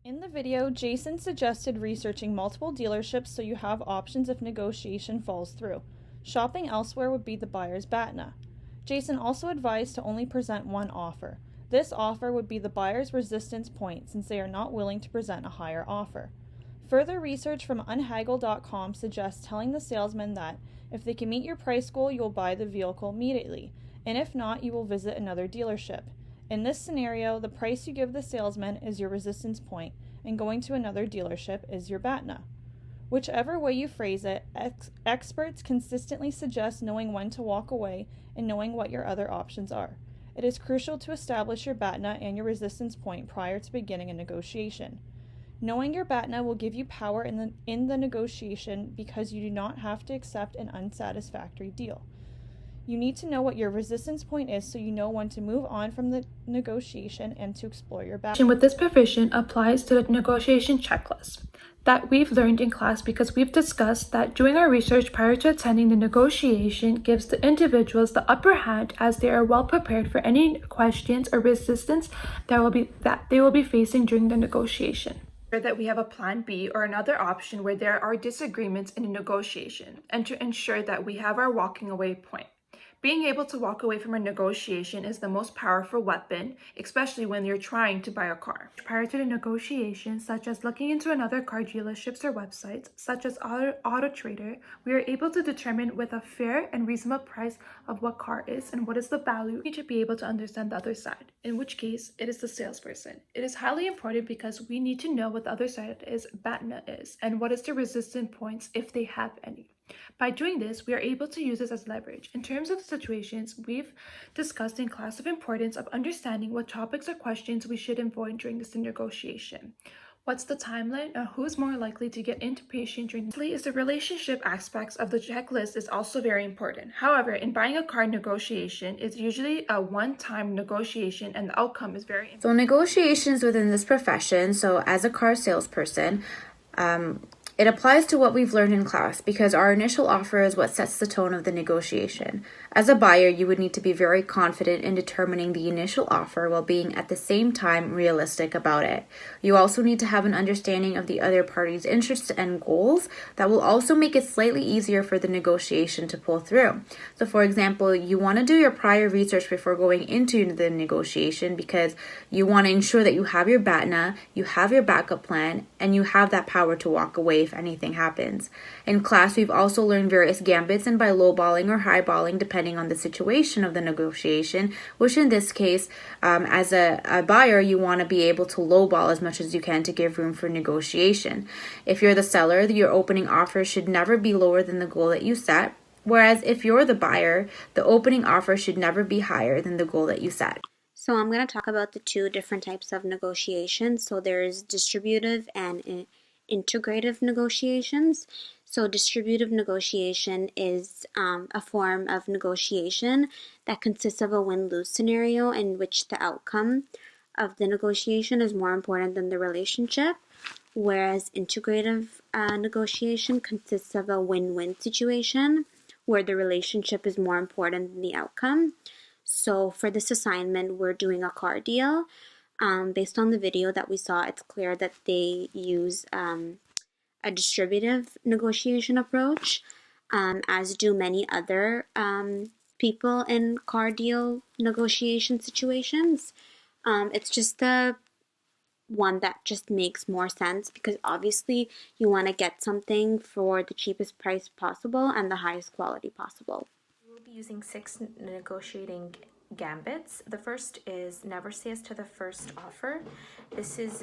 In the video, Jason suggested researching multiple dealerships so you have options if negotiation falls through. Shopping elsewhere would be the buyer's BATNA. Jason also advised to only present one offer. This offer would be the buyer's resistance point since they are not willing to present a higher offer. Further research from unhaggle.com suggests telling the salesman that if they can meet your price goal, you will buy the vehicle immediately, and if not, you will visit another dealership. In this scenario, the price you give the salesman is your resistance point, and going to another dealership is your BATNA. Whichever way you phrase it, experts consistently suggest knowing when to walk away and knowing what your other options are. It is crucial to establish your BATNA and your resistance point prior to beginning a negotiation. Knowing your BATNA will give you power in the negotiation because you do not have to accept an unsatisfactory deal. You need to know what your resistance point is so you know when to move on from the negotiation and to explore your BATNA. With this provision applies to the negotiation checklist that we've learned in class because we've discussed that doing our research prior to attending the negotiation gives the individuals the upper hand as they are well prepared for any questions or resistance that they will be facing during the negotiation. That we have a plan B or another option where there are disagreements in a negotiation, and to ensure that we have our walking away point. Being able to walk away from a negotiation is the most powerful weapon, especially when you're trying to buy a car. Prior to the negotiation, such as looking into another car dealerships or websites, such as Auto Trader, we are able to determine with a fair and reasonable price of what car is and what is the value. We need to be able to understand the other side, in which case it is the salesperson. It is highly important because we need to know what the other side is, BATNA is, and what is the resistance points if they have any. By doing this, we are able to use this as leverage. In terms of the situations we've discussed in class of importance of understanding what topics or questions we should avoid during this negotiation. What's the timeline and who's more likely to get impatient during this? The relationship aspects of the checklist is also very important. However, in buying a car negotiation, it's usually a one-time negotiation and the outcome is very important. So negotiations within this profession, so as a car salesperson, it applies to what we've learned in class because our initial offer is what sets the tone of the negotiation. As a buyer, you would need to be very confident in determining the initial offer while being at the same time realistic about it. You also need to have an understanding of the other party's interests and goals that will also make it slightly easier for the negotiation to pull through. So for example, you want to do your prior research before going into the negotiation because you want to ensure that you have your BATNA, you have your backup plan, and you have that power to walk away if anything happens. In class, we've also learned various gambits and by lowballing or highballing depending on the situation of the negotiation, which in this case, as a buyer, you want to be able to lowball as much as you can to give room for negotiation. If you're the seller, your opening offer should never be lower than the goal that you set, whereas if you're the buyer, the opening offer should never be higher than the goal that you set. So I'm going to talk about the two different types of negotiations. So there's distributive and integrative negotiations. So distributive negotiation is a form of negotiation that consists of a win-lose scenario in which the outcome of the negotiation is more important than the relationship, whereas integrative negotiation consists of a win-win situation where the relationship is more important than the outcome. So for this assignment, we're doing a car deal. Based on the video that we saw, it's clear that they use a distributive negotiation approach, as do many other people in car deal negotiation situations. It's just the one that just makes more sense because obviously you want to get something for the cheapest price possible and the highest quality possible. We'll be using 6 negotiating gambits. The first is never say yes to the first offer. This is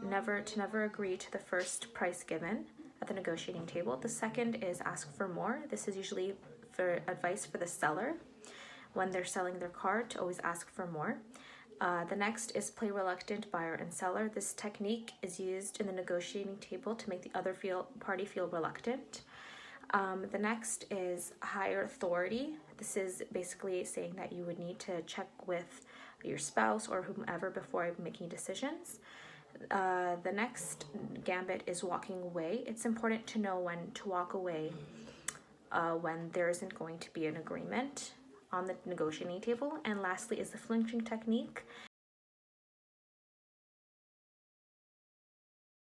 never agree to the first price given at the negotiating table. The second is ask for more. This is usually for advice for the seller when they're selling their car to always ask for more. The next is play reluctant buyer and seller. This technique is used in the negotiating table to make the other party feel reluctant. The next is higher authority. This is basically saying that you would need to check with your spouse or whomever before making decisions. The next gambit is walking away. It's important to know when to walk away when there isn't going to be an agreement on the negotiating table. And lastly is the flinching technique.